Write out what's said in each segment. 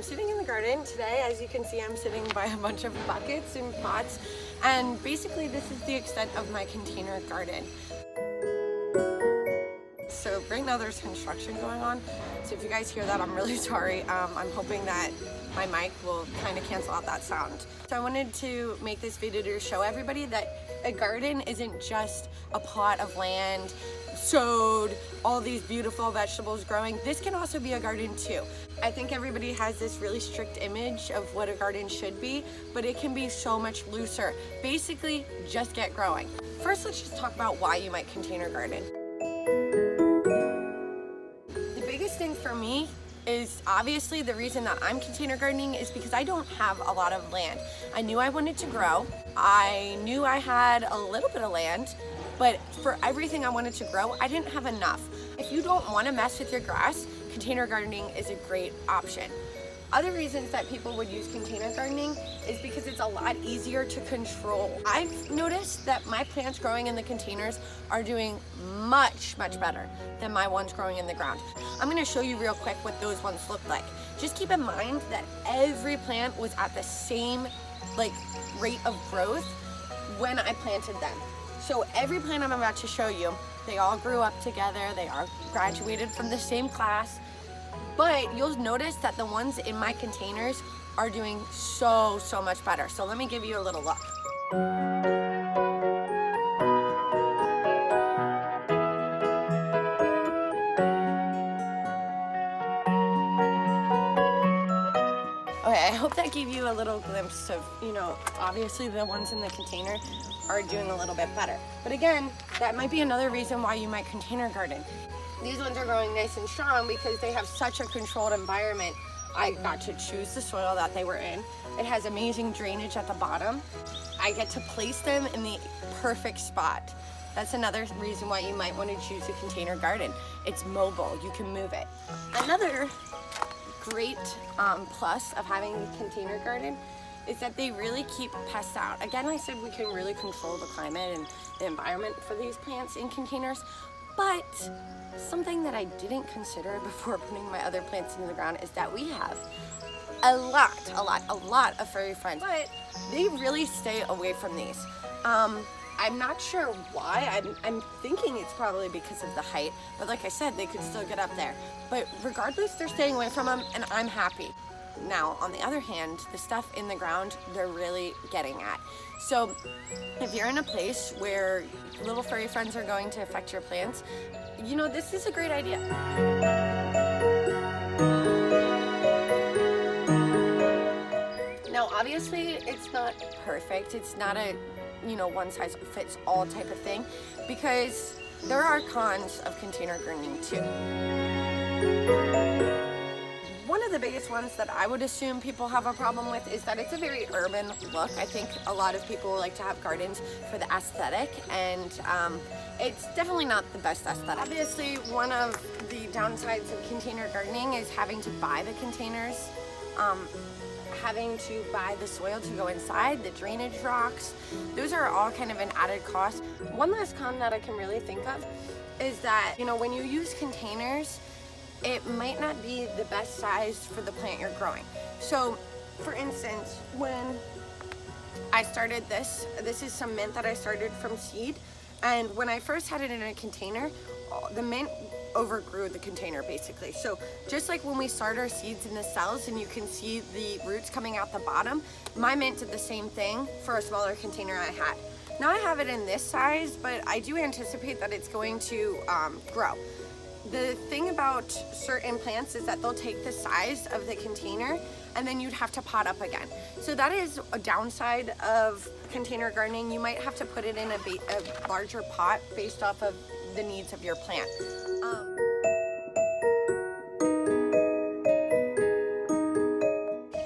I'm sitting in the garden today. As you can see, I'm sitting by a bunch of buckets and pots, and basically this is the extent of my container garden. So right now there's construction going on, so if you guys hear that, I'm really sorry. I'm hoping that my mic will kind of cancel out that sound. So I wanted to make this video to show everybody that a garden isn't just a plot of land, sowed, all these beautiful vegetables growing. This can also be a garden too. I think everybody has this really strict image of what a garden should be, but it can be so much looser. Basically, just get growing. First, let's just talk about why you might container garden. The biggest thing for me is obviously the reason that I'm container gardening is because I don't have a lot of land. I knew I wanted to grow. I knew I had a little bit of land, but for everything I wanted to grow, I didn't have enough. If you don't want to mess with your grass, container gardening is a great option. Other reasons that people would use container gardening is because it's a lot easier to control. I've noticed that my plants growing in the containers are doing much better than my ones growing in the ground. I'm gonna show you real quick what those ones look like. Just keep in mind that every plant was at the same rate of growth when I planted them. So every plant I'm about to show you, they all grew up together, they all graduated from the same class, but you'll notice that the ones in my containers are doing so much better. So let me give you a little look. Okay, I hope that gave you a little glimpse of, obviously the ones in the container are doing a little bit better. But again, that might be another reason why you might container garden. These ones are growing nice and strong because they have such a controlled environment. I got to choose the soil that they were in. It has amazing drainage at the bottom. I get to place them in the perfect spot. That's another reason why you might want to choose a container garden. It's mobile, you can move it. Another great plus of having a container garden is that they really keep pests out. Again, I said we can really control the climate and the environment for these plants in containers, but something that I didn't consider before putting my other plants into the ground is that we have a lot of furry friends, but they really stay away from these. I'm not sure why. I'm thinking it's probably because of the height, but like I said, they could still get up there. But regardless, they're staying away from them, and I'm happy. Now, on the other hand, the stuff in the ground, they're really getting at. So if you're in a place where little furry friends are going to affect your plants, this is a great idea. Now, obviously, it's not perfect. It's not a, one size fits all type of thing, because there are cons of container gardening too. One of the biggest ones that I would assume people have a problem with is that it's a very urban look. I think a lot of people like to have gardens for the aesthetic, and it's definitely not the best aesthetic. Obviously, one of the downsides of container gardening is having to buy the containers, having to buy the soil to go inside, the drainage rocks. Those are all kind of an added cost. One last con that I can really think of is that, when you use containers, it might not be the best size for the plant you're growing. So, for instance, when I started this is some mint that I started from seed, and when I first had it in a container, the mint overgrew the container basically. So just like when we start our seeds in the cells and you can see the roots coming out the bottom, my mint did the same thing for a smaller container I had. Now I have it in this size, but I do anticipate that it's going to grow. The thing about certain plants is that they'll take the size of the container and then you'd have to pot up again. So that is a downside of container gardening. You might have to put it in a larger pot based off of the needs of your plant.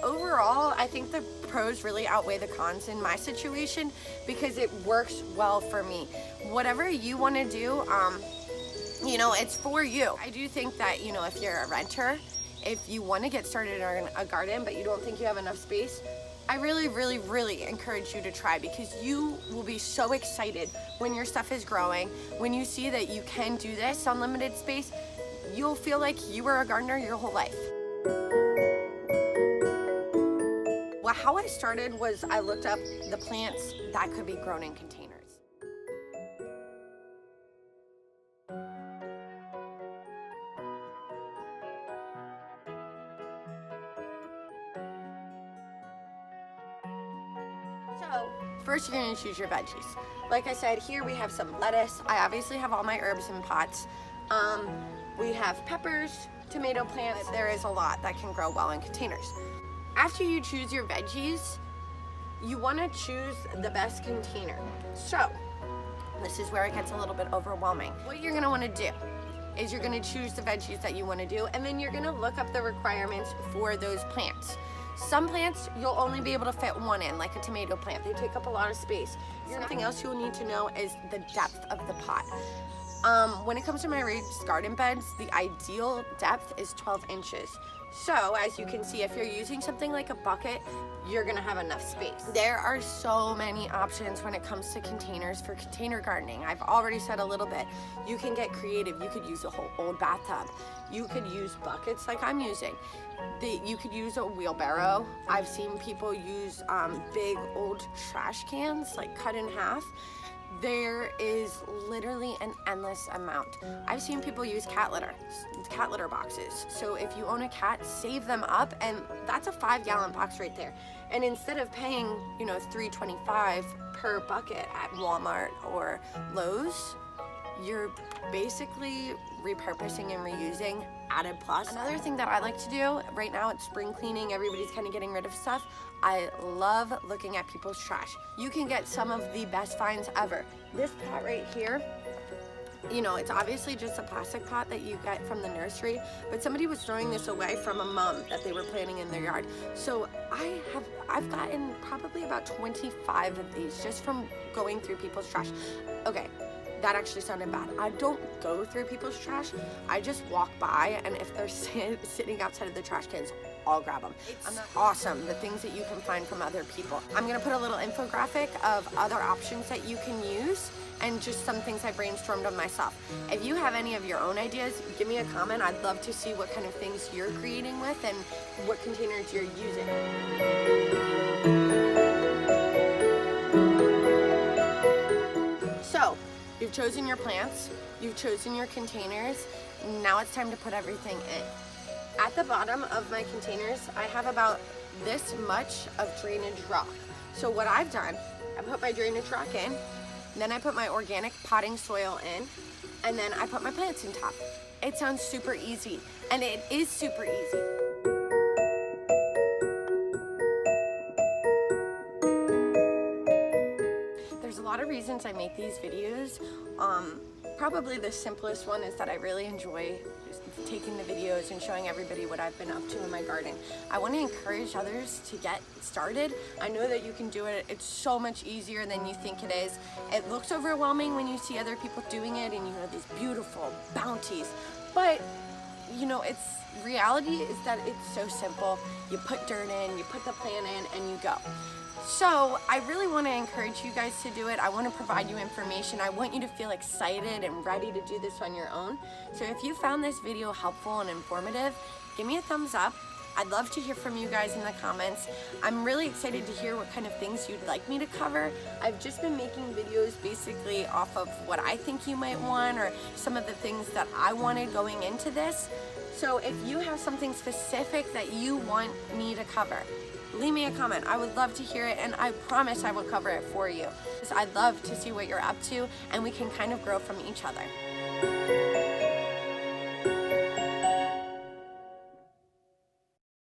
Overall, I think the pros really outweigh the cons in my situation because it works well for me. Whatever you want to do, it's for you. I do think that, if you're a renter, if you want to get started on a garden but you don't think you have enough space, I really encourage you to try, because you will be so excited when your stuff is growing. When you see that you can do this on limited space, you'll feel like you were a gardener your whole life. how I started was I looked up the plants that could be grown in containers. So first you're going to choose your veggies. Like I said, here we have some lettuce. I obviously have all my herbs in pots. We have peppers, tomato plants. There is a lot that can grow well in containers. After you choose your veggies, you want to choose the best container. So this is where it gets a little bit overwhelming. What you're going to want to do is you're going to choose the veggies that you want to do, and then you're going to look up the requirements for those plants. Some plants you'll only be able to fit one in, like a tomato plant. They take up a lot of space. Something else you'll need to know is the depth of the pot. When it comes to my raised garden beds, the ideal depth is 12 inches. So as you can see, if you're using something like a bucket, you're gonna have enough space. There are so many options when it comes to containers for container gardening. I've already said a little bit. You can get creative. You could use a whole old bathtub. You could use buckets like I'm using. You could use a wheelbarrow. I've seen people use big old trash cans, like cut in half. There is literally an endless amount. I've seen people use cat litter boxes. So if you own a cat, save them up, and that's a 5-gallon box right there. And instead of paying, $3.25 per bucket at Walmart or Lowe's, you're basically repurposing and reusing added plus. Another thing that I like to do right now, it's spring cleaning, everybody's kind of getting rid of stuff. I love looking at people's trash. You can get some of the best finds ever. This pot right here, it's obviously just a plastic pot that you get from the nursery, but somebody was throwing this away from a mum that they were planting in their yard. So I've gotten probably about 25 of these just from going through people's trash. Okay, that actually sounded bad. I don't go through people's trash. I just walk by, and if they're sitting outside of the trash cans, I'll grab them. It's awesome, the things that you can find from other people. I'm gonna put a little infographic of other options that you can use and just some things I brainstormed on myself. If you have any of your own ideas, give me a comment. I'd love to see what kind of things you're creating with and what containers you're using. So, you've chosen your plants, you've chosen your containers, now it's time to put everything in. At the bottom of my containers, I have about this much of drainage rock. So what I've done, I put my drainage rock in, then I put my organic potting soil in, and then I put my plants in top. It sounds super easy, and it is super easy. There's a lot of reasons I make these videos. Probably the simplest one is that I really enjoy taking the videos and showing everybody what I've been up to in my garden. I want to encourage others to get started. I know that you can do it. It's so much easier than you think it is. It looks overwhelming when you see other people doing it and you have these beautiful bounties, but reality is that it's so simple. You put dirt in, you put the plant in, and you go. So I really want to encourage you guys to do it. I want to provide you information. I want you to feel excited and ready to do this on your own. So if you found this video helpful and informative, give me a thumbs up. I'd love to hear from you guys in the comments. I'm really excited to hear what kind of things you'd like me to cover. I've just been making videos basically off of what I think you might want or some of the things that I wanted going into this. So if you have something specific that you want me to cover, leave me a comment. I would love to hear it, and I promise I will cover it for you. I'd love to see what you're up to, and we can kind of grow from each other.